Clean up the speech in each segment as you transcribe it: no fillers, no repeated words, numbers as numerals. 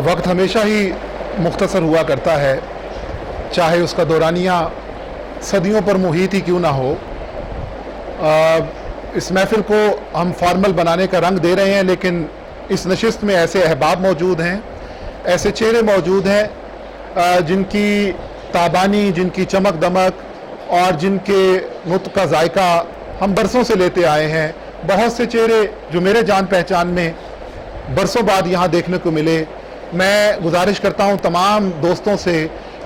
वक्त हमेशा ही मुख्तसर हुआ करता है, चाहे उसका दौरानिया सदियों पर मुहित ही क्यों ना हो। इस महफिल को हम फॉर्मल बनाने का रंग दे रहे हैं, लेकिन इस नशिस्त में ऐसे अहबाब मौजूद हैं, ऐसे चेहरे मौजूद हैं जिनकी ताबानी, जिनकी चमक दमक और जिनके नुत्क का जायका हम बरसों से लेते आए हैं। बहुत से चेहरे जो मेरे जान पहचान में बरसों बाद यहाँ देखने को मिले। मैं गुजारिश करता हूँ तमाम दोस्तों से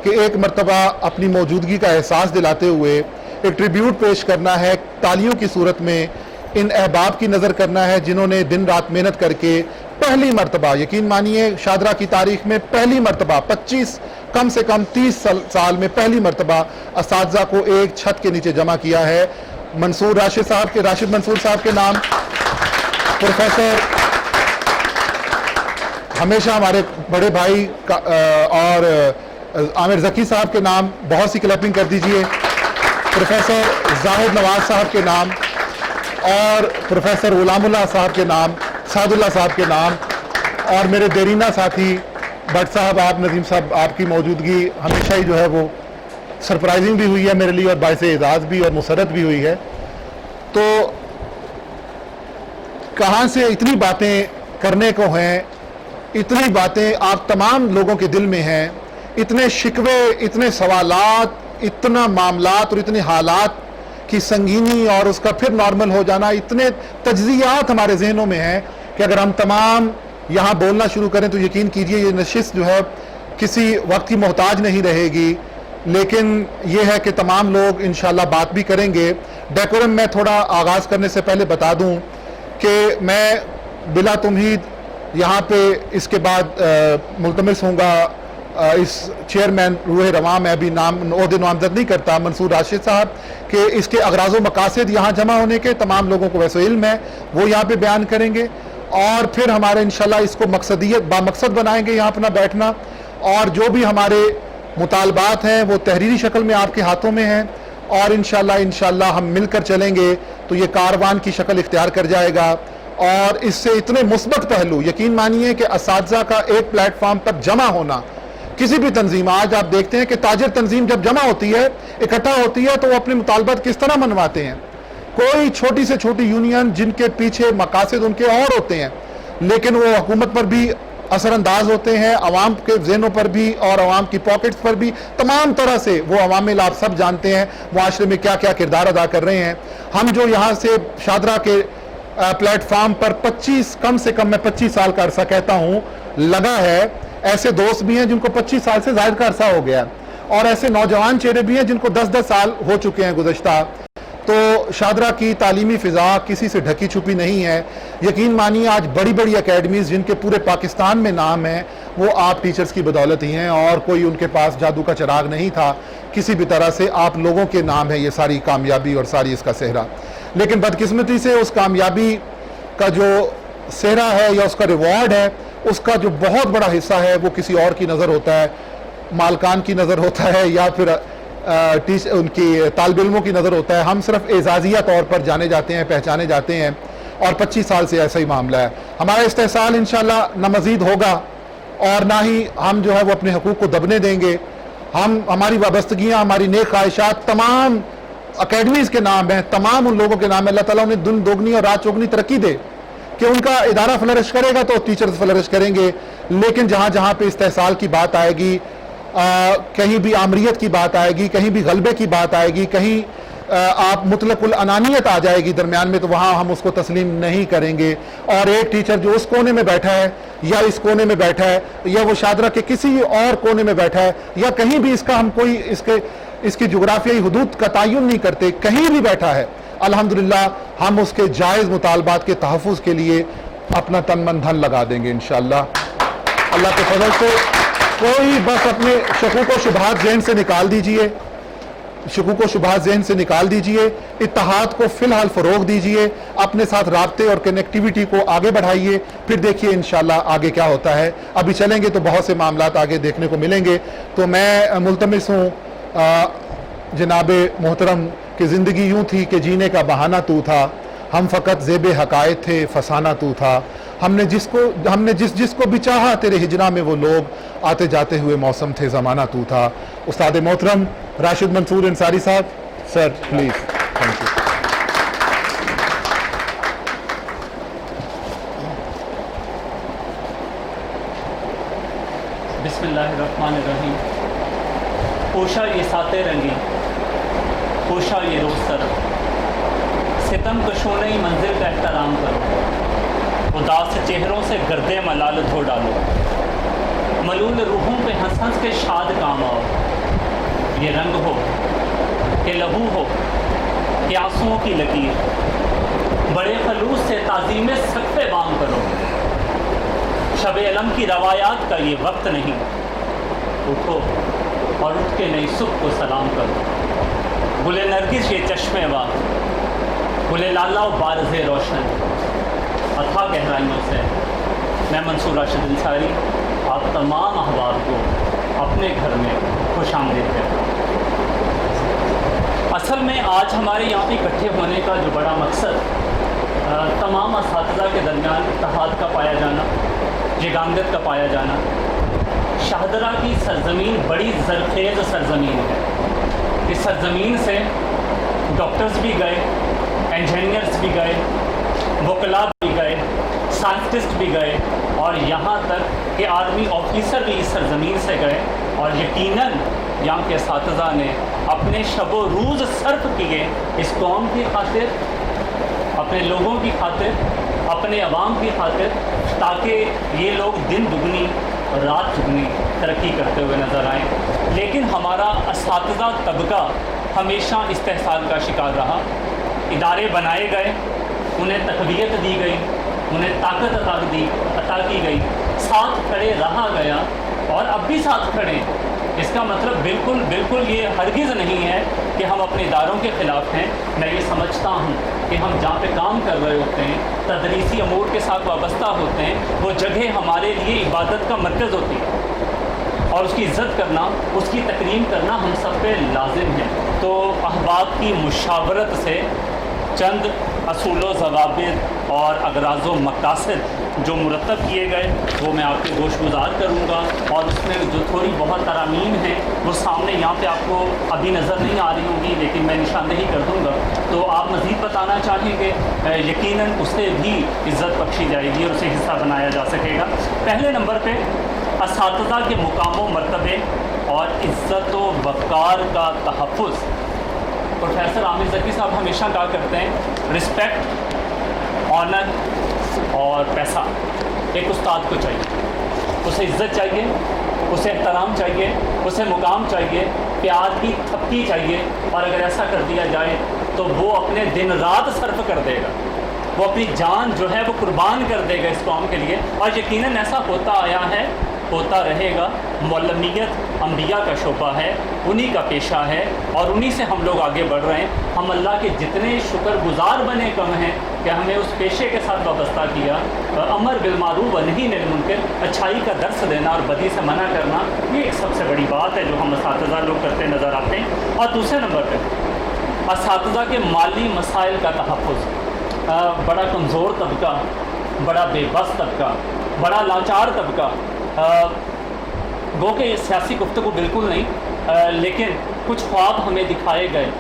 कि एक मरतबा अपनी मौजूदगी का एहसास दिलाते हुए एक ट्रिब्यूट पेश करना है, तालियों की सूरत में इन अहबाब की नज़र करना है जिन्होंने दिन रात मेहनत करके पहली मरतबा, यकीन मानिए शादरा की तारीख में पहली मरतबा 25 कम से कम 30 साल में पहली मरतबा असातिज़ा को एक छत के नीचे जमा किया है। राशिद मंसूर साहब के नाम, प्रोफेसर हमेशा हमारे बड़े भाई और आमिर ज़की साहब के नाम, बहुत सी क्लैपिंग कर दीजिए। प्रोफेसर जाहिद नवाज साहब के नाम और प्रोफेसर गुलामुल्लाह साहब के नाम, सादुल्लाह साहब के नाम, और मेरे देरीना साथी भट्ट साहब, आप नदीम साहब, आपकी मौजूदगी हमेशा ही जो है वो सरप्राइजिंग भी हुई है मेरे लिए और बाइस एजाज़ भी और मुसरत भी हुई है। तो कहाँ से इतनी बातें करने को हैं, इतनी बातें आप तमाम लोगों के दिल में हैं, इतने शिकवे, इतने सवालात, इतना मामलात और इतने हालात की संगीनी और उसका फिर नॉर्मल हो जाना, इतने तज्जियात हमारे जहनों में हैं कि अगर हम तमाम यहाँ बोलना शुरू करें तो यकीन कीजिए ये नशिस्त जो है किसी वक्त की मोहताज नहीं रहेगी। लेकिन ये है कि तमाम लोग इंशाल्लाह बात भी करेंगे। डेकोरम मैं थोड़ा आगाज़ करने से पहले बता दूं कि मैं बिला तुमहीद यहाँ पे इसके बाद मुल्तमिस होऊंगा इस चेयरमैन रूह रवां, मैं अभी ओहदे नामजद नहीं करता, मंसूर राशिद साहब के इसके अगराज़ व मकासद यहाँ जमा होने के तमाम लोगों को वैसे इल्म है, वो यहाँ पे बयान करेंगे। और फिर हमारे इंशाल्लाह इसको मकसदियत बामकसद बनाएंगे यहाँ अपना बैठना, और जो भी हमारे मुतालबात हैं वो तहरीरी शक्ल में आपके हाथों में हैं, और इंशाल्लाह हम मिलकर चलेंगे तो ये कारवान की शक्ल इख्तियार कर जाएगा। और इससे इतने मुस्बत पहलू, यकीन मानिए कि असातिज़ा का एक प्लेटफॉर्म तक जमा होना किसी भी तंजीम, आज आप देखते हैं कि ताजर तंजीम जब जमा होती है, इकट्ठा होती है, तो वो अपने मुतालबात किस तरह मनवाते हैं। कोई छोटी से छोटी यूनियन जिनके पीछे मकासद उनके और होते हैं, लेकिन वो हुकूमत पर भी असरअंदाज होते हैं, अवाम के ज़हनों पर भी और अवाम की पॉकेट्स पर भी, तमाम तरह से वो अवामिल आप सब जानते हैं मुआशरे में क्या क्या किरदार अदा कर रहे हैं। हम जो यहाँ से शादरा के प्लेटफॉर्म पर 25 कम से कम, मैं 25 साल का अरसा कहता हूँ, लगा है, ऐसे दोस्त भी हैं जिनको 25 साल से ज़ायद का अरसा हो गया, और ऐसे नौजवान चेहरे भी हैं जिनको 10-10 साल हो चुके हैं गुज़श्ता। तो शादरा की तालीमी फ़िज़ा किसी से ढकी छुपी नहीं है। यकीन मानिए आज बड़ी बड़ी अकेडमीज़ जिनके पूरे पाकिस्तान में नाम है, वो आप टीचर्स की बदौलत ही हैं, और कोई उनके पास जादू का चिराग नहीं था। किसी भी तरह से आप लोगों के नाम है ये सारी कामयाबी और सारी इसका सेहरा। लेकिन बदकिस्मती से उस कामयाबी का जो सेहरा है या उसका रिवॉर्ड है, उसका जो बहुत बड़ा हिस्सा है वो किसी और की नज़र होता है, मालकान की नज़र होता है, या फिर उनकी तालिब इल्मों की नज़र होता है। हम सिर्फ एजाज़िया तौर पर जाने जाते हैं, पहचाने जाते हैं, और 25 साल से ऐसा ही मामला है। हमारा इस्तेहसाल इंशाल्लाह न मज़ीद होगा और ना ही हम जो है वो अपने हकूक़ को दबने देंगे। हमारी वाबस्तगियाँ, हमारी नेक ख्वाहिशात तमाम अकेडमीज़ के नाम हैं, तमाम उन लोगों के नाम है। अल्लाह ताला उन्हें दिन दोगुनी और रात चौगुनी तरक्की दे कि उनका इदारा फ्लरिश करेगा तो टीचर्स फ्लरिश करेंगे। लेकिन जहाँ जहाँ पे इस्तेहसाल की बात आएगी, कहीं भी आमरीत की बात आएगी, कहीं भी गलबे की बात आएगी, कहीं आप मुतलकुल अनानियत आ जाएगी दरमियान में, तो वहाँ हम उसको तस्लीम नहीं करेंगे। और एक टीचर जो उस कोने में बैठा है या इस कोने में बैठा है, या वो शादरा के किसी और कोने में बैठा है, या कहीं भी इसका हम कोई इसकी जुग्राफियाई हुदूद का तयन नहीं करते, कहीं भी बैठा है, अल्हम्दुलिल्लाह हम उसके जायज़ मुतालबात के तहफ़्फ़ुज़ के लिए अपना तन मन धन लगा देंगे इंशाअल्लाह। अल्लाह के फजल से कोई बस अपने शकूक व शुबहात ज़हन से निकाल दीजिए, शकूक व शुबहात ज़हन से निकाल दीजिए, इत्तेहाद को फ़िलहाल फ़रोग़ दीजिए, अपने साथ राब्ते और कनेक्टिविटी को आगे बढ़ाइए, फिर देखिए इंशाअल्लाह आगे क्या होता है। अभी चलेंगे तो बहुत से मामलात आगे देखने को मिलेंगे। तो मैं मुल्तमिस हूँ जनाब मोहतरम की ज़िंदगी यूं थी कि जीने का बहाना तू था, हम फ़कत ज़ेब हकायत थे, फसाना तू था, हमने जिसको भी चाहा, तेरे हिजरा में वो लोग आते जाते हुए मौसम थे, ज़माना तू था। उस्ताद मोहतरम राशिद मंसूर अंसारी साहब, सर प्लीज़। Thank you. बिस्मिल्लाहिर्रहमानिर्रहीम। पोशा ये साते रंगी, पोशा ये रोस्तर, सितम कशोनई मंजिल का एहतराम करो, उदास चेहरों से गर्दे मलाल धो डालो, मलूल रूहों पे हंस हंस के शाद काम आओ। ये रंग हो कि लहू हो कि आंसुओं की लकीर, बड़े खलूस से ताज़ीम सक़्फ़े बाम करो। शब अलम की रवायात का ये वक्त नहीं, उठो और उठ के नई सुबह को सलाम करो। गुले नरगिस ये चश्मे वा, गुले लाला बारज़े रोशन, अथाह गहराइयों से मैं मंसूर राशिद अंसारी आप तमाम अहबाब को अपने घर में खुश आमदीद कहता हूँ। असल में आज हमारे यहाँ पे इकट्ठे होने का जो बड़ा मकसद तमाम असातिज़ा के दरमियान इत्तेहाद का पाया जाना, यगानगत का पाया जाना। शाहदरा की सरज़मीन बड़ी ज़रख़ेज़ सरज़मीन है। इस सरज़मीन से डॉक्टर्स भी गए, इंजीनियर्स भी गए, वकला भी गए, साइंटिस्ट भी गए, और यहाँ तक कि आर्मी ऑफिसर भी इस सरज़मीन से गए। और यकीनन यहाँ के असातिज़ा ने अपने शब व रोज़ सर्फ किए इस कौम की खातिर, अपने लोगों की खातिर, अपने अवाम की खातिर, ताकि ये लोग दिन दुगनी रात दुगनी तरक्की करते हुए नज़र आएँ। लेकिन हमारा असातिज़ा तबका हमेशा इस्तेहसाल का शिकार रहा। इदारे बनाए गए, उन्हें तक़वियत दी गई, उन्हें ताकत अता की गई, साथ खड़े रहा गया और अब भी साथ खड़े। इसका मतलब बिल्कुल ये हरगिज़ नहीं है कि हम अपने इदारों के ख़िलाफ़ हैं। मैं ये समझता हूँ कि हम जहाँ पे काम कर रहे होते हैं, तदरीसी अमूर के साथ वाबस्ता होते हैं, वो जगह हमारे लिए इबादत का मरकज़ होती है और उसकी इज़्ज़त करना, उसकी तकरीम करना हम सब पे लाजिम है। तो अहबाब की मुशावरत से चंद असूल ज़वाबित और अगराज़ व मकासद जो मुरतब किए गए वो मैं आपके गोशगुजार करूँगा, और उसमें जो थोड़ी बहुत तरामीम हैं वो सामने यहाँ पे आपको अभी नज़र नहीं आ रही होंगी, लेकिन मैं निशानदेही कर दूँगा। तो आप मज़ीद बताना चाहेंगे, यकीनन उसे भी इज़्ज़त बख्शी जाएगी और उसे हिस्सा बनाया जा सकेगा। पहले नंबर पर असातिज़ा के मुकाम व मर्तबे और इज़्ज़त व वक़ार का तहफ़्फ़ुज़। प्रोफेसर आमिर ज़की साहब हमेशा कहा करते हैं, रिस्पेक्ट, ऑनर और पैसा एक उस्ताद को चाहिए। उसे इज़्ज़त चाहिए, उसे एहतराम चाहिए, उसे मुकाम चाहिए, प्यार की थपकी चाहिए। और अगर ऐसा कर दिया जाए तो वो अपने दिन रात सर्फ कर देगा, वो अपनी जान जो है वो कुर्बान कर देगा इस कौम के लिए। और यकीनन ऐसा होता आया है, होता रहेगा। मौलमियत अंबिया का शोबा है, उन्हीं का पेशा है और उन्हीं से हम लोग आगे बढ़ रहे हैं। हम अल्लाह के जितने शुक्रगुजार बने कम हैं कि हमें उस पेशे के साथ वाबस्ता किया। अमर बिलमारूफ व नही अनिल मुनकर, अच्छाई का दर्स देना और बदी से मना करना, ये एक सबसे बड़ी बात है जो हम असातिज़ा लोग करते नज़र आते हैं। और दूसरे नंबर पर असातिज़ा के माली मसाइल का तहफ़्फ़ुज़। बड़ा कमज़ोर तबका, बड़ा बेबस तबका, बड़ा लाचार तबका, गो के सियासी गुफ्तगू बिल्कुल नहीं, लेकिन कुछ ख्वाब हमें दिखाए गए,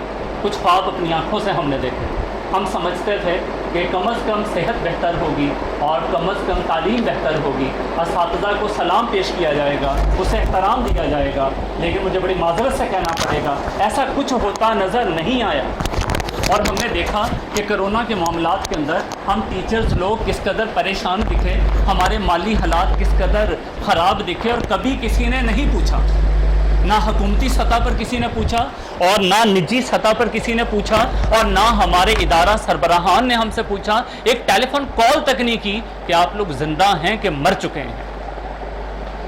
कुछ ख्वाब अपनी आँखों से हमने देखे। हम समझते थे कि कम अज़ कम सेहत बेहतर होगी और कम अज़ कम तालीम बेहतर होगी, असातिज़ा को सलाम पेश किया जाएगा, उसे एहतराम दिया जाएगा। लेकिन मुझे बड़ी माज़रत से कहना पड़ेगा, ऐसा कुछ होता नज़र नहीं आया। और हमने देखा कि कोरोना के मामलात के अंदर हम टीचर्स लोग किस कदर परेशान दिखे, हमारे माली हालात किस कदर ख़राब दिखे, और कभी किसी ने नहीं पूछा, ना हुकूमती सतह पर किसी ने पूछा और ना निजी सतह पर किसी ने पूछा, और ना हमारे इदारा सरबराहान ने हमसे पूछा, एक टेलीफोन कॉल तक नहीं की कि आप लोग ज़िंदा हैं कि मर चुके हैं।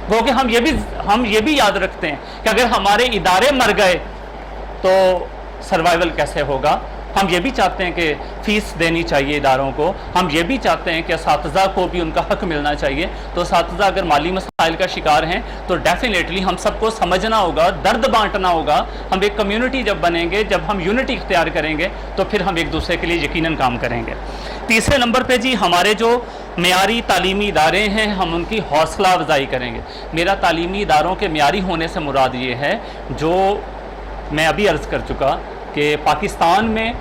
क्योंकि हम ये भी याद रखते हैं कि अगर हमारे इदारे मर गए तो सर्वाइवल कैसे होगा। हम ये भी चाहते हैं कि फ़ीस देनी चाहिए इदारों को, हम ये भी चाहते हैं कि असातिज़ा को भी उनका हक़ मिलना चाहिए। तो असातिज़ा अगर माली मसाइल मसाइल का शिकार हैं, तो डेफिनेटली हम सबको समझना होगा, दर्द बांटना होगा। हम एक कम्युनिटी जब बनेंगे, जब हम यूनिटी इख्तियार करेंगे, तो फिर हम एक दूसरे के लिए यकीनन काम करेंगे। तीसरे नंबर पे जी, हमारे जो मेयारी तालीमी इदारे हैं, हम उनकी हौसला अफजाई करेंगे। मेरा तालीमी इदारों के मेयारी होने से मुराद ये है, जो मैं अभी अर्ज़ कर चुका कि पाकिस्तान में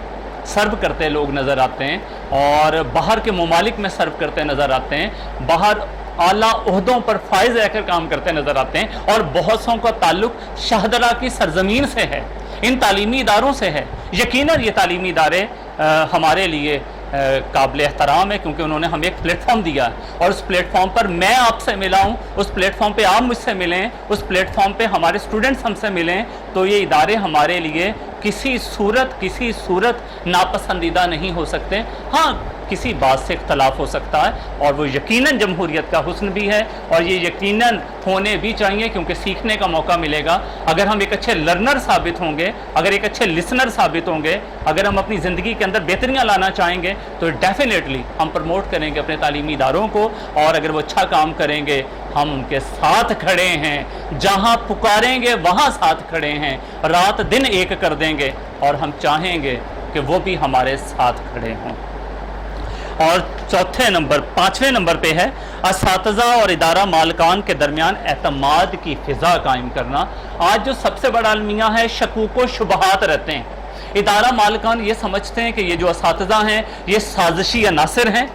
सर्व करते लोग नज़र आते हैं और बाहर के ममालिक में सर्व करते नज़र आते हैं, बाहर आला ओहदों पर फायज रहकर काम करते नज़र आते हैं, और बहुत सौ का ताल्लुक शाहदरा की सरजमीन से है, इन तालीमी इदारों से है। यकीनन ये तालीमी इदारे हमारे लिए काबिल एहतराम है, क्योंकि उन्होंने हमें एक प्लेटफॉर्म दिया है, और उस प्लेटफॉर्म पर मैं आपसे मिला हूँ, उस प्लेटफॉर्म पे आप मुझसे मिलें, उस प्लेटफॉर्म पे हमारे स्टूडेंट्स हमसे मिलें, तो ये इदारे हमारे लिए किसी सूरत नापसंदीदा नहीं हो सकते। हाँ, किसी बात से इख्तलाफ हो सकता है, और वो यकीनन जमहूरियत का हुस्न भी है, और ये यकीनन होने भी चाहिए, क्योंकि सीखने का मौका मिलेगा। अगर हम एक अच्छे लर्नर साबित होंगे, अगर एक अच्छे लिसनर साबित होंगे, अगर हम अपनी ज़िंदगी के अंदर बेहतरियाँ लाना चाहेंगे, तो डेफिनेटली हम प्रमोट करेंगे अपने तालीमी इदारों को, और अगर वो अच्छा काम करेंगे, हम उनके साथ खड़े हैं, जहाँ पुकारेंगे वहाँ साथ खड़े हैं, रात दिन एक कर देंगे, और हम चाहेंगे कि वो भी हमारे साथ खड़े हों। और पाँचवें नंबर पे है असातिज़ा और इदारा मालकान के दरमियान एतमाद की फ़िज़ा कायम करना। आज जो सबसे बड़ा अलमिया है, शकूक व शुबहात रहते हैं। इदारा मालकान ये समझते हैं कि ये जो असातिज़ा हैं ये साजिशी अनासिर हैं,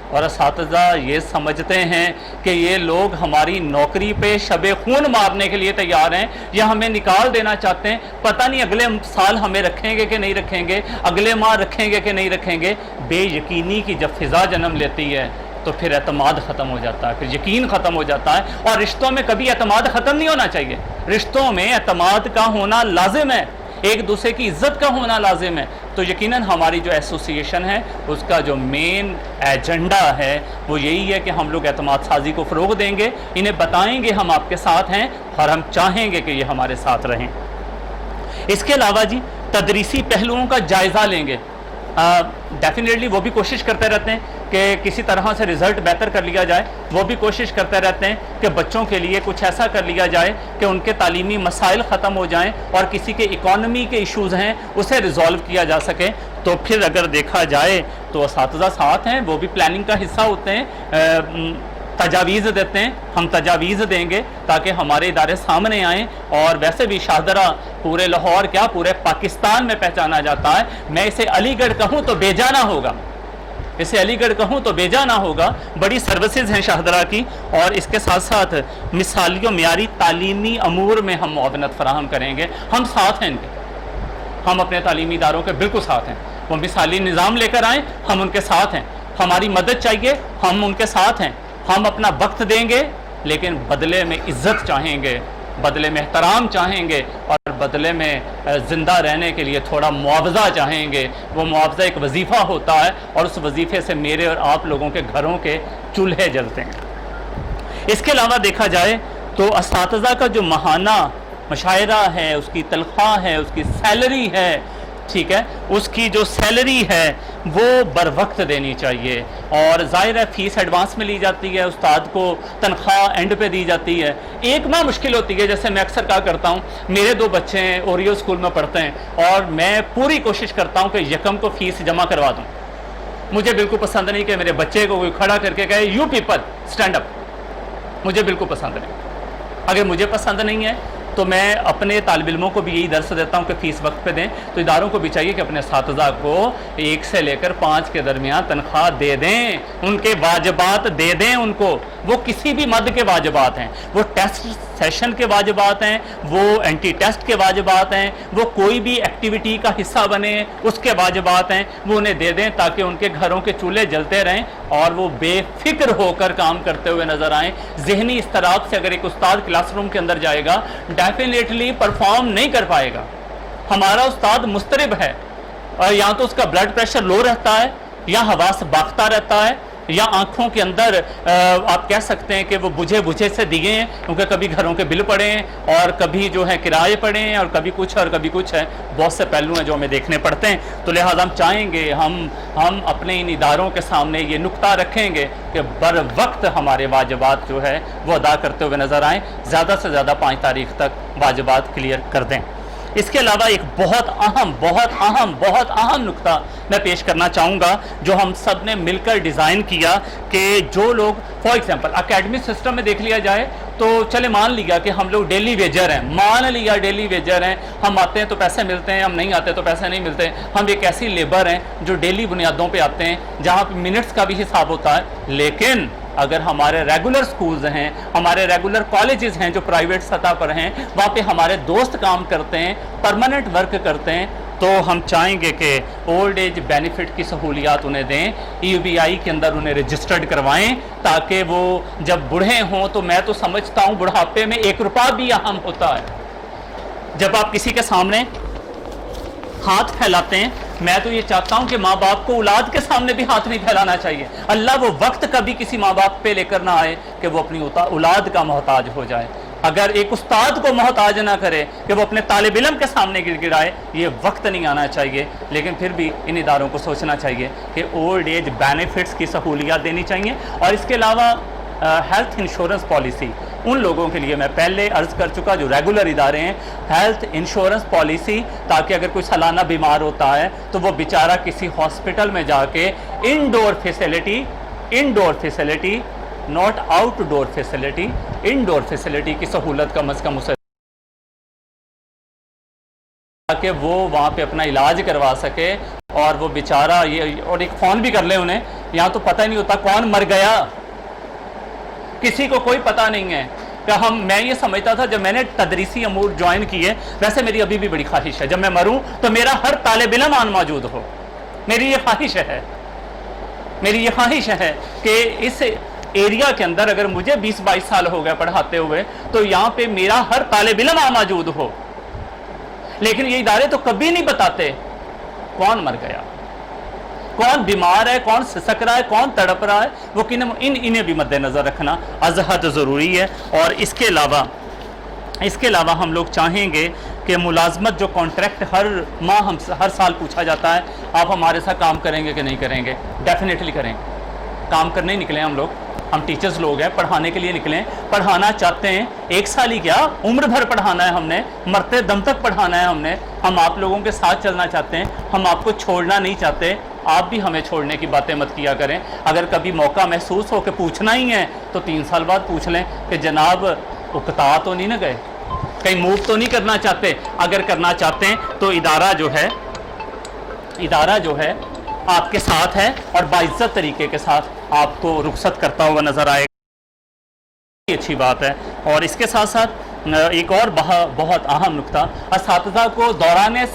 और असातिज़ा ये समझते हैं कि ये लोग हमारी नौकरी पे शबे खून मारने के लिए तैयार हैं, या हमें निकाल देना चाहते हैं। पता नहीं अगले साल हमें रखेंगे कि नहीं रखेंगे, अगले माह रखेंगे कि नहीं रखेंगे। बेयकीनी की जब फ़िज़ा जन्म लेती है, तो फिर एतमाद ख़त्म हो जाता है, फिर यकीन ख़त्म हो जाता है, और रिश्तों में कभी एतमाद ख़त्म नहीं होना चाहिए। रिश्तों में एतमाद का होना लाजिम है, एक दूसरे की इज्जत का होना लाजिम है। तो यकीनन हमारी जो एसोसिएशन है, उसका जो मेन एजेंडा है वो यही है कि हम लोग एतमाद साजी को फ़रोग़ देंगे, इन्हें बताएंगे हम आपके साथ हैं, और हम चाहेंगे कि ये हमारे साथ रहें। इसके अलावा जी, तदरीसी पहलुओं का जायज़ा लेंगे। डेफिनेटली वो भी कोशिश करते रहते हैं कि किसी तरह से रिज़ल्ट बेहतर कर लिया जाए, वो भी कोशिश करते रहते हैं कि बच्चों के लिए कुछ ऐसा कर लिया जाए कि उनके तालीमी मसाइल ख़त्म हो जाएं, और किसी के इकॉनमी के इश्यूज़ हैं उसे रिज़ॉल्व किया जा सके। तो फिर अगर देखा जाए तो असातिज़ा साथ हैं, वो भी प्लानिंग का हिस्सा होते हैं, तजावीज़ देते हैं, हम तजावीज़ देंगे ताकि हमारे इदारे सामने आएँ। और वैसे भी शाहदरा पूरे लाहौर क्या पूरे पाकिस्तान में पहचाना जाता है। मैं इसे अलीगढ़ कहूँ तो बेजाना होगा, इसे अलीगढ़ कहूँ तो बेजाना होगा। बड़ी सर्विसेज हैं शाहदरा की, और इसके साथ साथ मिसालियों मेयारी तालीमी अमूर में हम मुआवनत फराहम करेंगे। हम साथ हैं इनके, हम अपने तालीमी इदारों के बिल्कुल साथ हैं। वो मिसाली निज़ाम लेकर आएँ, हम उनके साथ हैं। हमारी मदद चाहिए, हम उनके साथ हैं। हम अपना वक्त देंगे, लेकिन बदले में इज्जत चाहेंगे, बदले में एहतराम चाहेंगे, और बदले में ज़िंदा रहने के लिए थोड़ा मुआवजा चाहेंगे। वो मुआवजा एक वजीफ़ा होता है, और उस वजीफ़े से मेरे और आप लोगों के घरों के चूल्हे जलते हैं। इसके अलावा देखा जाए तो असातिज़ा का जो माहाना मशायरा है, उसकी तनख्वाह है, उसकी सैलरी है, ठीक है, उसकी जो सैलरी है वो बर वक्त देनी चाहिए। और ज़ाहिर है फ़ीस एडवांस में ली जाती है, उस्ताद को तनख्वाह एंड पे दी जाती है। एक माह मुश्किल होती है, जैसे मैं अक्सर कहा करता हूँ, मेरे 2 बच्चे हैं, ओरियो स्कूल में पढ़ते हैं, और मैं पूरी कोशिश करता हूँ कि यकम को फ़ीस जमा करवा दूँ। मुझे बिल्कुल पसंद नहीं कि मेरे बच्चे को कोई खड़ा करके कहे यू पीपल स्टैंड अप, मुझे बिल्कुल पसंद नहीं। अगर मुझे पसंद नहीं है तो मैं अपने तालिब इल्मों को भी यही दर्स देता हूँ कि फ़ीस वक्त पे दें। तो इदारों को भी चाहिए कि अपने असातिज़ा को 1 से लेकर 5 के दरमियान तनख्वाह दे दें, उनके वाजिबात दे दें उनको। वो किसी भी मद के वाजिबात हैं, वो टेस्ट सेशन के वाजिबात हैं, वो एंटी टेस्ट के वाजिबात हैं, वो कोई भी एक्टिविटी का हिस्सा बने उसके वाजिबात हैं, वो उन्हें दे दें ताकि उनके घरों के चूल्हे जलते रहें और वो बेफिक्र होकर काम करते हुए नजर आएँ। ज़हनी इस्तराब से अगर एक उस्ताद क्लासरूम के अंदर जाएगा डेफिनेटली परफॉर्म नहीं कर पाएगा। हमारा उस्ताद मुस्तरिब है, और या तो उसका ब्लड प्रेशर लो रहता है, या हवास बाख्ता रहता है, या आंखों के अंदर आप कह सकते हैं कि वो बुझे बुझे से दिए हैं, क्योंकि कभी घरों के बिल पड़े हैं और कभी जो है किराए पड़े हैं और कभी कुछ और कभी कुछ है, बहुत से पहलू हैं जो हमें देखने पड़ते हैं। तो लिहाजा हम चाहेंगे हम अपने इन इदारों के सामने ये नुक्ता रखेंगे कि बर वक्त हमारे वाजिबात जो है वो अदा करते हुए नज़र आएँ, ज़्यादा से ज़्यादा 5 तारीख तक वाजिबात क्लियर कर दें। इसके अलावा एक बहुत अहम नुक्ता मैं पेश करना चाहूँगा जो हम सब ने मिलकर डिज़ाइन किया कि जो लोग फॉर एग्जांपल एकेडमिक सिस्टम में देख लिया जाए तो चले मान लिया कि हम लोग डेली वेजर हैं, मान लिया डेली वेजर हैं, हम आते हैं तो पैसे मिलते हैं, हम नहीं आते तो पैसे नहीं मिलते, हम एक ऐसी लेबर हैं जो डेली बुनियादों पे आते हैं जहाँ पे मिनट्स का भी हिसाब होता है। लेकिन अगर हमारे रेगुलर स्कूल्स हैं, हमारे रेगुलर कॉलेजेस हैं जो प्राइवेट सतह पर हैं, वहाँ पे हमारे दोस्त काम करते हैं, परमानेंट वर्क करते हैं, तो हम चाहेंगे कि ओल्ड एज बेनिफिट की सहूलियात उन्हें दें, EUBI के अंदर उन्हें रजिस्टर्ड करवाएं ताकि वो जब बूढ़े हों, तो मैं तो समझता हूँ बुढ़ापे में 1 रुपया भी अहम होता है। जब आप किसी के सामने हाथ फैलाते हैं, मैं तो ये चाहता हूं कि माँ बाप को औलाद के सामने भी हाथ नहीं फैलाना चाहिए। अल्लाह वो वक्त कभी किसी माँ बाप पे लेकर ना आए कि वो अपनी औलाद का मोहताज हो जाए। अगर एक उस्ताद को मोहताज ना करे कि वो अपने तालिब इल्म के सामने गिड़गिड़ाए, ये वक्त नहीं आना चाहिए। लेकिन फिर भी इन इदारों को सोचना चाहिए कि ओल्ड एज बेनिफिट्स की सहूलियात देनी चाहिए। और इसके अलावा हेल्थ इंश्योरेंस पॉलिसी उन लोगों के लिए मैं पहले अर्ज़ कर चुका जो रेगुलर इदारे हैं, हेल्थ इंश्योरेंस पॉलिसी, ताकि अगर कोई सालाना बीमार होता है तो वो बेचारा किसी हॉस्पिटल में जाके indoor facility not outdoor facility, indoor facility की सहूलत कम अज़ कम उसे ताकि वो वहाँ पे अपना इलाज करवा सके। और वो बेचारा ये और एक फ़ोन भी कर ले उन्हें, यहाँ तो पता ही नहीं होता कौन मर गया, किसी को कोई पता नहीं है। कि मैं ये समझता था जब मैंने तदरीसी अमूर ज्वाइन किए, वैसे मेरी अभी भी बड़ी ख्वाहिश है जब मैं मरूं तो मेरा हर तालिब इल्म आन मौजूद हो। मेरी ये ख्वाहिश है कि इस एरिया के अंदर अगर मुझे 20-22 साल हो गए पढ़ाते हुए, तो यहाँ पे मेरा हर तालिब इल्म आन मौजूद हो। लेकिन ये इदारे तो कभी नहीं बताते कौन मर गया, कौन बीमार है, कौन सिसक रहा है, कौन तड़प रहा है, वो इन्हें भी मद्देनज़र रखना अज़हद ज़रूरी है। और इसके अलावा हम लोग चाहेंगे कि मुलाजमत जो कॉन्ट्रैक्ट हर माह हम हर साल पूछा जाता है, आप हमारे साथ काम करेंगे कि नहीं करेंगे? डेफिनेटली करेंगे। काम करने ही निकले हम टीचर्स लोग हैं, पढ़ाने के लिए निकले, पढ़ाना चाहते हैं। 1 साल ही क्या, उम्र भर पढ़ाना है हमने, मरते दम तक पढ़ाना है हमने। हम आप लोगों के साथ चलना चाहते हैं, हम आपको छोड़ना नहीं चाहते। आप भी हमें छोड़ने की बातें मत किया करें। अगर कभी मौका महसूस हो कि पूछना ही है तो 3 साल बाद पूछ लें कि जनाब उकता तो नहीं ना गए, कहीं मूव तो नहीं करना चाहते। अगर करना चाहते हैं तो इदारा जो है आपके साथ है और बाइज्जत तरीके के साथ आपको रुखसत करता हुआ नज़र आएगा। अच्छी बात है। और इसके साथ साथ एक और बहुत अहम नुक्ता, असातिज़ा को दौरान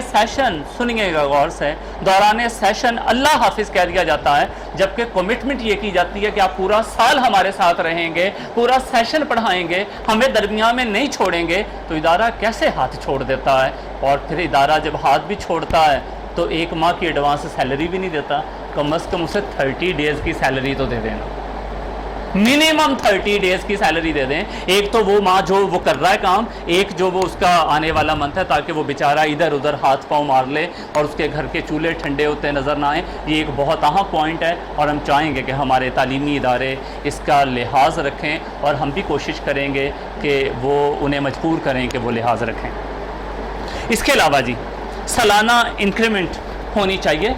सेशन सुनिएगा गौर से, दौरान सेशन अल्लाह हाफिज़ कह दिया जाता है, जबकि कमिटमेंट ये की जाती है कि आप पूरा साल हमारे साथ रहेंगे, पूरा सेशन पढ़ाएंगे, हमें दरमियान में नहीं छोड़ेंगे। तो इदारा कैसे हाथ छोड़ देता है? और फिर इदारा जब हाथ भी छोड़ता है तो 1 माह की एडवांस सैलरी भी नहीं देता। कम अज़ कम उसे 30 डेज़ की सैलरी तो दे देना, मिनिमम 30 डेज़ की सैलरी दे दें। एक तो वो माँ जो वो कर रहा है काम, एक जो वो उसका आने वाला मंथ है, ताकि वो बेचारा इधर उधर हाथ पाँव मार ले और उसके घर के चूल्हे ठंडे होते नज़र ना आए। ये एक बहुत अहम पॉइंट है और हम चाहेंगे कि हमारे तालीमी इदारे इसका लिहाज रखें और हम भी कोशिश करेंगे कि वो उन्हें मजबूर करें कि वो लिहाज रखें। इसके अलावा जी सालाना इंक्रीमेंट होनी चाहिए।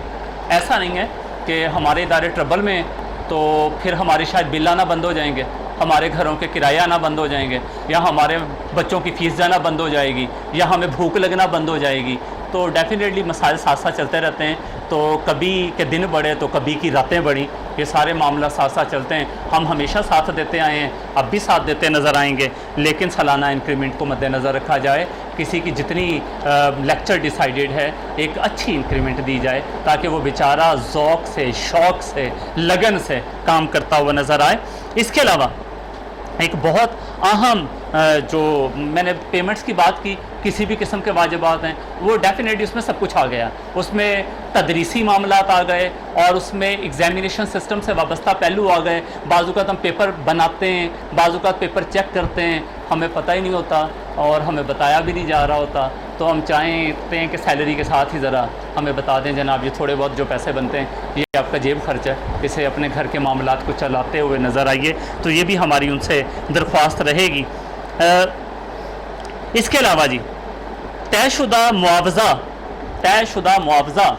ऐसा नहीं है कि हमारे इदारे ट्रबल में तो फिर हमारे शायद बिल आना बंद हो जाएंगे, हमारे घरों के किराए आना बंद हो जाएंगे, या हमारे बच्चों की फ़ीस जाना बंद हो जाएगी, या हमें भूख लगना बंद हो जाएगी। तो डेफिनेटली मसाइल साथ साथ चलते रहते हैं। तो कभी के दिन बढ़े तो कभी की रातें बढ़ी, ये सारे मामला साथ साथ चलते हैं। हम हमेशा साथ देते आए हैं, अब भी साथ देते नज़र आएंगे। लेकिन सालाना इंक्रीमेंट को मद्देनज़र रखा जाए, किसी की जितनी लेक्चर डिसाइडेड है एक अच्छी इंक्रीमेंट दी जाए, ताकि वो बेचारा ज़ौक़ से, शौक़ से, लगन से काम करता हुआ नज़र आए। इसके अलावा एक बहुत अहम جو میں نے پیمنٹس کی بات کی، کسی بھی قسم کے واجبات ہیں وہ ڈیفینیٹلی اس میں سب کچھ آ گیا. اس میں تدریسی معاملات آ گئے اور اس میں ایگزامینیشن سسٹم سے وابستہ پہلو آ گئے. بعض اوقات ہم پیپر بناتے ہیں، بعض اوقات پیپر چیک کرتے ہیں، ہمیں پتہ ہی نہیں ہوتا اور ہمیں بتایا بھی نہیں جا رہا ہوتا. تو ہم چاہتے ہیں کہ سیلری کے ساتھ ہی ذرا ہمیں بتا دیں جناب یہ تھوڑے بہت جو پیسے بنتے ہیں یہ آپ کا جیب خرچ ہے، اسے اپنے گھر کے معاملات کو چلاتے ہوئے نظر آئیے. تو یہ بھی ہماری ان سے درخواست رہے گی. اس کے علاوہ جی طے شدہ معاوضہ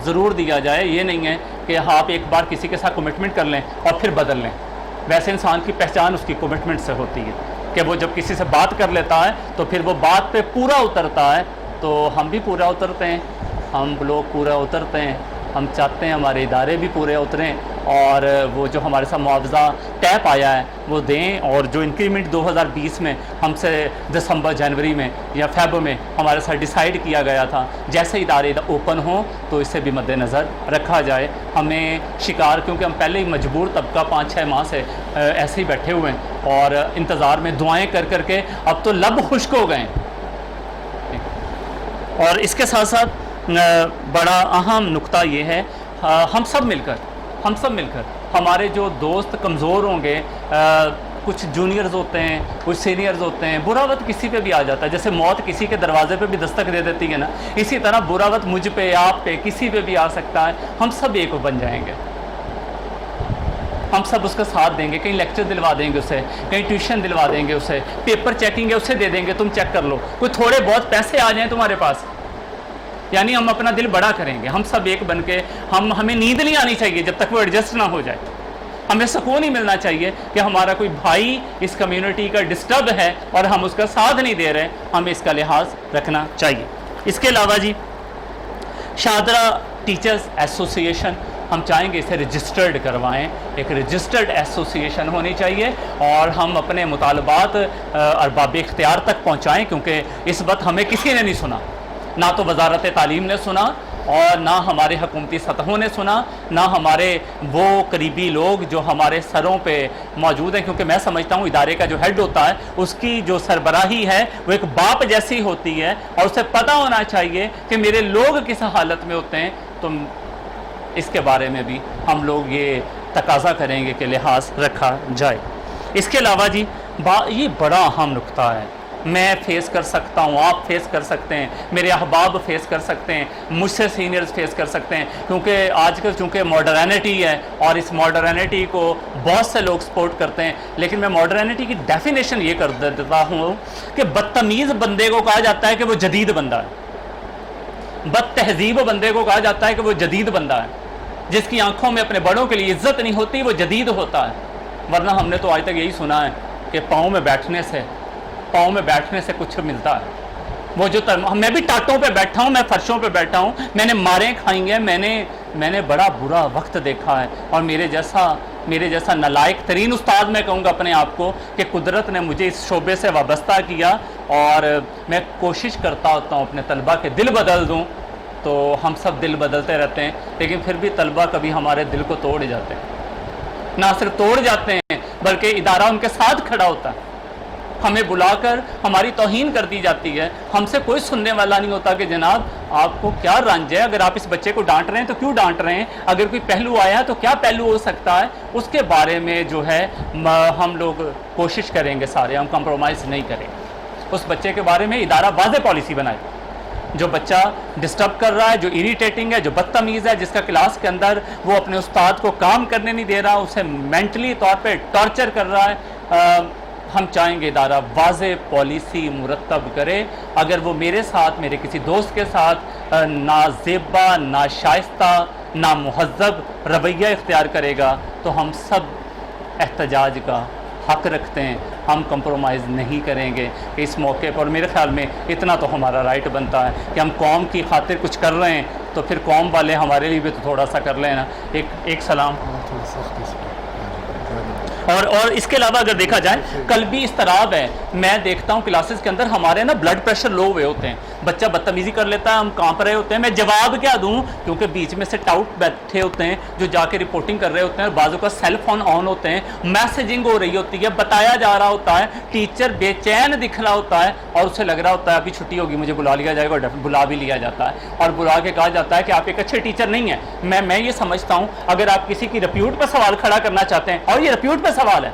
ضرور دیا جائے. یہ نہیں ہے کہ آپ ایک بار کسی کے ساتھ کمٹمنٹ کر لیں اور پھر بدل لیں. ویسے انسان کی پہچان اس کی کمٹمنٹ سے ہوتی ہے کہ وہ جب کسی سے بات کر لیتا ہے تو پھر وہ بات پہ پورا اترتا ہے. تو ہم بھی پورا اترتے ہیں، ہم لوگ پورا اترتے ہیں. ہم چاہتے ہیں ہمارے ادارے بھی پورے اتریں اور وہ جو ہمارے ساتھ معاوضہ طے پایا ہے وہ دیں. اور جو انکریمنٹ 2020 میں ہم سے دسمبر جنوری میں یا فیب میں ہمارے ساتھ ڈیسائیڈ کیا گیا تھا، جیسے ادارے اوپن ہوں تو اسے بھی مد نظر رکھا جائے. ہمیں شکار، کیونکہ ہم پہلے ہی مجبور طبقہ 5-6 ماہ سے ایسے ہی بیٹھے ہوئے ہیں اور انتظار میں دعائیں کر کر کے اب تو لب خشک ہو گئے ہیں. اور اس کے ساتھ ساتھ بڑا اہم نقطہ یہ ہے، ہم سب مل کر ہمارے جو دوست کمزور ہوں گے، کچھ جونیئرز ہوتے ہیں، کچھ سینئرز ہوتے ہیں، برا وقت کسی پہ بھی آ جاتا ہے. جیسے موت کسی کے دروازے پہ بھی دستک دے دیتی ہے نا، اسی طرح برا وقت مجھ پہ، آپ پہ، کسی پہ بھی آ سکتا ہے. ہم سب ایک بن جائیں گے، ہم سب اس کا ساتھ دیں گے. کہیں لیکچر دلوا دیں گے اسے، کہیں ٹیوشن دلوا دیں گے اسے، پیپر چیکنگ ہے اسے دے دیں گے، تم چیک کر لو. کوئی تھوڑے بہت پیسے آ جائیں تمہارے پاس، یعنی ہم اپنا دل بڑا کریں گے. ہم سب ایک بن کے، ہمیں نیند نہیں آنی چاہیے جب تک وہ ایڈجسٹ نہ ہو جائے. ہمیں سکون ہی ملنا چاہیے کہ ہمارا کوئی بھائی اس کمیونٹی کا ڈسٹرب ہے اور ہم اس کا ساتھ نہیں دے رہے. ہمیں اس کا لحاظ رکھنا چاہیے. اس کے علاوہ جی شاہدرہ ٹیچرز ایسوسی ایشن ہم چاہیں گے اسے رجسٹرڈ کروائیں. ایک رجسٹرڈ ایسوسی ایشن ہونی چاہیے اور ہم اپنے مطالبات ارباب اختیار تک پہنچائیں، کیونکہ اس وقت ہمیں کسی نے نہیں سنا. نہ تو وزارت تعلیم نے سنا اور نہ ہمارے حکومتی سطحوں نے سنا، نہ ہمارے وہ قریبی لوگ جو ہمارے سروں پہ موجود ہیں. کیونکہ میں سمجھتا ہوں ادارے کا جو ہیڈ ہوتا ہے اس کی جو سربراہی ہے وہ ایک باپ جیسی ہوتی ہے اور اسے پتہ ہونا چاہیے کہ میرے لوگ کس حالت میں ہوتے ہیں. تو اس کے بارے میں بھی ہم لوگ یہ تقاضا کریں گے کہ لحاظ رکھا جائے. اس کے علاوہ جی یہ بڑا اہم نقطہ ہے. میں فیس کر سکتا ہوں، آپ فیس کر سکتے ہیں، میرے احباب فیس کر سکتے ہیں، مجھ سے سینئرز فیس کر سکتے ہیں. کیونکہ آج کل چونکہ ماڈرنٹی ہے اور اس ماڈرنٹی کو بہت سے لوگ سپورٹ کرتے ہیں، لیکن میں ماڈرنٹی کی ڈیفینیشن یہ کر دیتا ہوں کہ بدتمیز بندے کو کہا جاتا ہے کہ وہ جدید بندہ ہے. بد تہذیب بندے کو کہا جاتا ہے کہ وہ جدید بندہ ہے. جس کی آنکھوں میں اپنے بڑوں کے لیے عزت نہیں ہوتی وہ جدید ہوتا ہے. ورنہ ہم نے تو آج تک یہی سنا ہے کہ پاؤں میں بیٹھنے سے کچھ ملتا ہے. وہ جو میں بھی ٹاٹوں پہ بیٹھا ہوں، میں فرشوں پہ بیٹھا ہوں، میں نے ماریں کھائیں گے، میں نے بڑا برا وقت دیکھا ہے. اور میرے جیسا نالائق ترین استاد میں کہوں گا اپنے آپ کو کہ قدرت نے مجھے اس شعبے سے وابستہ کیا اور میں کوشش کرتا ہوتا ہوں اپنے طلبہ کے دل بدل دوں. تو ہم سب دل بدلتے رہتے ہیں، لیکن پھر بھی طلبہ کبھی ہمارے دل کو توڑ جاتے ہیں. نہ صرف توڑ جاتے ہیں بلکہ ادارہ ان کے ساتھ کھڑا ہوتا ہے. ہمیں بلا کر ہماری توہین کر دی جاتی ہے. ہم سے کوئی سننے والا نہیں ہوتا کہ جناب آپ کو کیا رنج ہے، اگر آپ اس بچے کو ڈانٹ رہے ہیں تو کیوں ڈانٹ رہے ہیں، اگر کوئی پہلو آیا ہے تو کیا پہلو ہو سکتا ہے. اس کے بارے میں جو ہے ہم لوگ کوشش کریں گے سارے، ہم کمپرومائز نہیں کریں. اس بچے کے بارے میں ادارہ واضح پالیسی بنائے. جو بچہ ڈسٹرب کر رہا ہے، جو اریٹیٹنگ ہے، جو بدتمیز ہے، جس کا کلاس کے اندر وہ اپنے استاد کو کام کرنے نہیں دے رہا، اسے مینٹلی طور پہ ٹارچر کر رہا ہے، ہم چاہیں گے ادارہ واضح پالیسی مرتب کرے. اگر وہ میرے ساتھ، میرے کسی دوست کے ساتھ نازیبا، ناشائستہ، نامہذب رویہ اختیار کرے گا تو ہم سب احتجاج کا حق رکھتے ہیں. ہم کمپرومائز نہیں کریں گے کہ اس موقع پر. میرے خیال میں اتنا تو ہمارا رائٹ بنتا ہے کہ ہم قوم کی خاطر کچھ کر رہے ہیں تو پھر قوم والے ہمارے لیے بھی تو تھوڑا سا کر لینا. ایک سلام. اور اس کے علاوہ اگر دیکھا جائے قلبی اضطراب ہے. میں دیکھتا ہوں کلاسز کے اندر ہمارے نا بلڈ پریشر لو ہوئے ہوتے ہیں. बच्चा बदतमीज़ी कर लेता है, हम कांप रहे होते हैं, मैं जवाब क्या दूं, क्योंकि बीच में से टाउट बैठे होते हैं जो जाके रिपोर्टिंग कर रहे होते हैं, बाजू का सेल फोन ऑन होते हैं, मैसेजिंग हो रही होती है, बताया जा रहा होता है, टीचर बेचैन दिख रहा होता है और उसे लग रहा होता है अभी छुट्टी होगी, मुझे बुला लिया जाएगा, और बुला भी लिया जाता है और बुला के कहा जाता है कि आप एक अच्छे टीचर नहीं है। मैं ये समझता हूँ अगर आप किसी की रिप्यूट पर सवाल खड़ा करना चाहते हैं, और ये रिप्यूट पर सवाल है,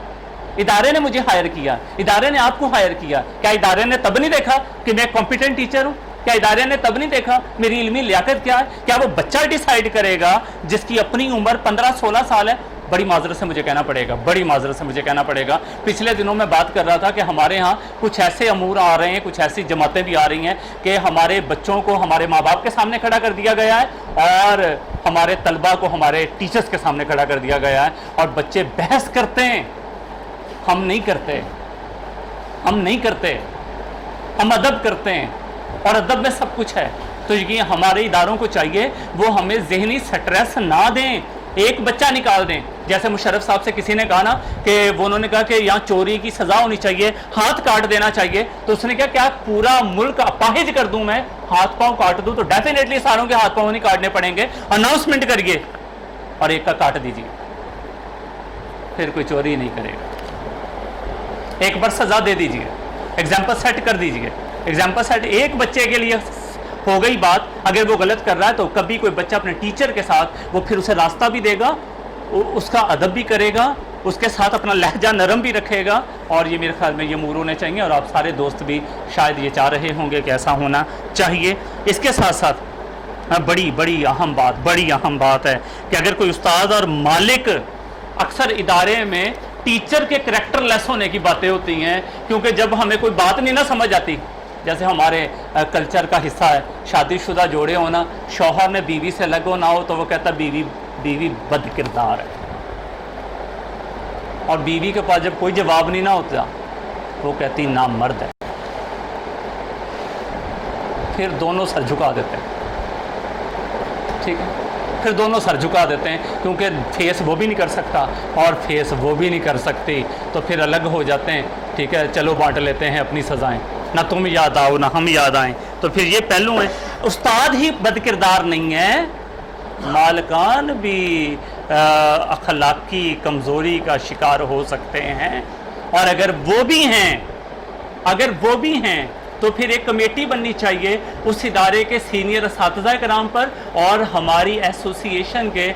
इदारे ने मुझे हायर किया, इदारे ने आपको हायर किया, क्या इदारे ने तब नहीं देखा कि मैं कॉम्पिटेंट टीचर हूं? क्या इदारे ने तब नहीं देखा मेरी इल्मी लियाकत क्या है? क्या वो बच्चा डिसाइड करेगा जिसकी अपनी उम्र 15-16 साल है? बड़ी माजरत से मुझे कहना पड़ेगा, बड़ी माजरत से मुझे कहना पड़ेगा, पिछले दिनों में बात कर रहा था कि हमारे यहाँ कुछ ऐसे अमूर आ रहे हैं, कुछ ऐसी जमातें भी आ रही हैं कि हमारे बच्चों को हमारे माँ बाप के सामने खड़ा कर दिया गया है और हमारे तलबा को हमारे टीचर्स के सामने खड़ा कर दिया गया है और बच्चे बहस करते हैं। हम नहीं करते, हम नहीं करते, हम अदब करते हैं और अदब में सब कुछ है। तो ये हमारे इदारों को चाहिए वो हमें ज़हनी स्ट्रेस ना दें, एक बच्चा निकाल दें। जैसे मुशर्रफ साहब से किसी ने कहा ना कि वो उन्होंने कहा कि यहाँ चोरी की सज़ा होनी चाहिए, हाथ काट देना चाहिए, तो उसने कहा क्या पूरा मुल्क अपाहिज कर दूं मैं, हाथ पाँव काट दूं? तो डेफिनेटली सारों के हाथ पाँव नहीं काटने पड़ेंगे, अनाउंसमेंट करिए और एक का काट दीजिए, फिर कोई चोरी नहीं करेगा। एक बार सज़ा दे दीजिए, एग्जाम्पल सेट कर दीजिए, एग्जाम्पल सेट एक बच्चे के लिए हो गई बात। अगर वो गलत कर रहा है तो कभी कोई बच्चा अपने टीचर के साथ वो फिर उसे रास्ता भी देगा, उसका अदब भी करेगा, उसके साथ अपना लहजा नरम भी रखेगा, और ये मेरे ख्याल में ये अमूर होने चाहिए और आप सारे दोस्त भी शायद ये चाह रहे होंगे कि ऐसा होना चाहिए। इसके साथ साथ बड़ी अहम बात है कि अगर कोई उस्ताद और मालिक, अक्सर इदारे में टीचर के करैक्टर लेस होने की बातें होती हैं, क्योंकि जब हमें कोई बात नहीं ना समझ आती, जैसे हमारे कल्चर का हिस्सा है शादीशुदा जोड़े होना, शौहर ने बीवी से अलग होना हो तो वो कहता बीवी बद किरदार है, और बीवी के पास जब कोई जवाब नहीं ना होता वो कहती ना मर्द है, फिर दोनों सर झुका देते हैं। ठीक है, फिर दोनों सर झुका देते हैं, क्योंकि फेस वो भी नहीं कर सकता और फेस वो भी नहीं कर सकती, तो फिर अलग हो जाते हैं। ठीक है, चलो बांट लेते हैं अपनी सज़ाएं, ना तुम याद आओ ना हम याद आएँ। तो फिर ये पहलू है, उस्ताद ही बदकिरदार नहीं है, मालकान भी अखलाकी कमज़ोरी का शिकार हो सकते हैं, और अगर वो भी हैं तो फिर एक कमेटी बननी चाहिए उस इदारे के सीनियर असातिज़ा कराम पर और हमारी एसोसिएशन के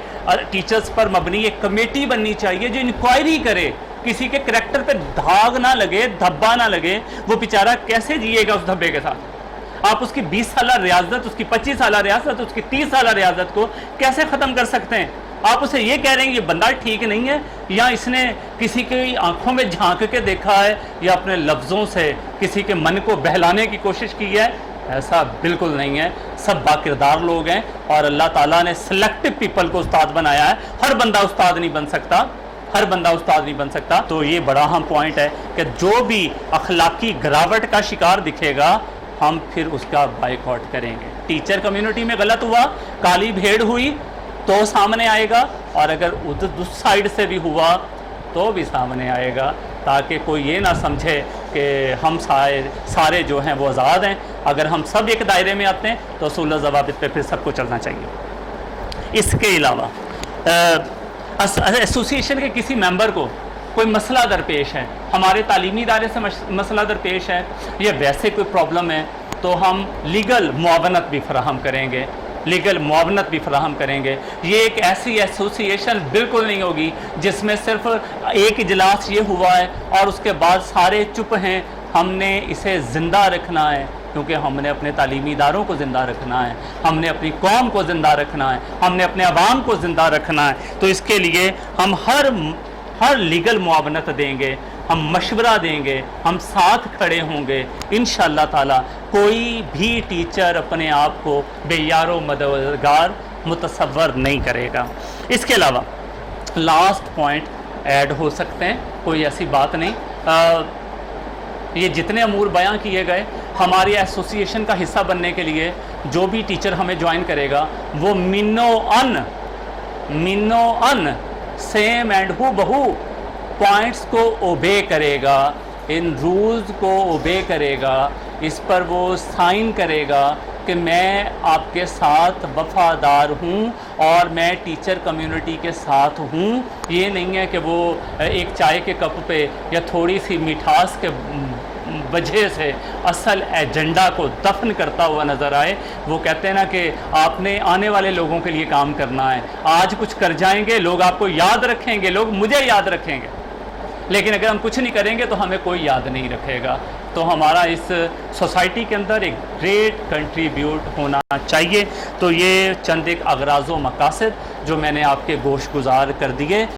टीचर्स पर मबनी एक कमेटी बननी चाहिए जो इंक्वायरी करे, किसी के करैक्टर पे दाग ना लगे, धब्बा ना लगे, वो बेचारा कैसे जिएगा उस धब्बे के साथ। आप उसकी 20 साल रियाजत, उसकी 25 साल रियाजत, उसकी 30 साल रियाजत को कैसे ख़त्म कर सकते हैं? आप उसे ये कह रहे हैं ये बंदा ठीक नहीं है, या इसने किसी की आंखों में झांक के देखा है, या अपने लफ्ज़ों से किसी के मन को बहलाने की कोशिश की है? ऐसा बिल्कुल नहीं है। सब बाकिरदार लोग हैं और अल्लाह ताला ने सिलेक्टिव पीपल को उस्ताद बनाया है। हर बंदा उस्ताद नहीं बन सकता, हर बंदा उस्ताद नहीं बन सकता। तो ये बड़ा अहम पॉइंट है कि जो भी अखलाकी गिरावट का शिकार दिखेगा हम फिर उसका बाइकआउट करेंगे। टीचर कम्युनिटी में गलत हुआ, काली भेड़ हुई तो सामने आएगा, और अगर उस साइड से भी हुआ तो भी सामने आएगा, ताकि कोई ये ना समझे कि हम सारे जो हैं वो आज़ाद हैं। अगर हम सब एक दायरे में आते हैं तो उसूल ज़वाबित पे फिर सबको चलना चाहिए। इसके अलावा एसोसिएशन के किसी मेंबर को कोई मसला दरपेश है, हमारे तालीमी इदारे से मसला दरपेश है, या वैसे कोई प्रॉब्लम है, तो हम लीगल मुआवनत भी फराहम करेंगे, ये एक ऐसी एसोसिएशन बिल्कुल नहीं होगी जिसमें सिर्फ एक इजलास ये हुआ है और उसके बाद सारे चुप हैं। हमने इसे ज़िंदा रखना है, क्योंकि हमने अपने तालीमी इदारों को ज़िंदा रखना है, हमने अपनी कौम को ज़िंदा रखना है, हमने अपने अवाम को ज़िंदा रखना है। तो इसके लिए हम हर लीगल मुआवनत देंगे, हम मशवरा देंगे, हम साथ खड़े होंगे। इंशाअल्लाह ताला कोई भी टीचर अपने आप को बेयारो मददगार मुतसव्वर नहीं करेगा। इसके अलावा लास्ट पॉइंट ऐड हो सकते हैं, कोई ऐसी बात नहीं। ये जितने अमूर बयां किए गए, हमारी एसोसिएशन का हिस्सा बनने के लिए जो भी टीचर हमें ज्वाइन करेगा वो मिनो अन सेम एंड हूबहू पॉइंट्स को ओबे करेगा। ان رولز کو اوبے کرے گا، اس پر وہ سائن کرے گا کہ میں آپ کے ساتھ وفادار ہوں اور میں ٹیچر کمیونٹی کے ساتھ ہوں، یہ نہیں ہے کہ وہ ایک چائے کے کپ پہ یا تھوڑی سی مٹھاس کے وجہ سے اصل ایجنڈا کو دفن کرتا ہوا نظر آئے۔ وہ کہتے ہیں نا کہ آپ نے آنے والے لوگوں کے لیے کام کرنا ہے، آج کچھ کر جائیں گے، لوگ آپ کو یاد رکھیں گے، لوگ مجھے یاد رکھیں گے، لیکن اگر ہم کچھ نہیں کریں گے تو ہمیں کوئی یاد نہیں رکھے گا۔ تو ہمارا اس سوسائٹی کے اندر ایک گریٹ کنٹریبیوٹ ہونا چاہیے۔ تو یہ چند ایک اغراض و مقاصد جو میں نے آپ کے گوش گزار کر دیے۔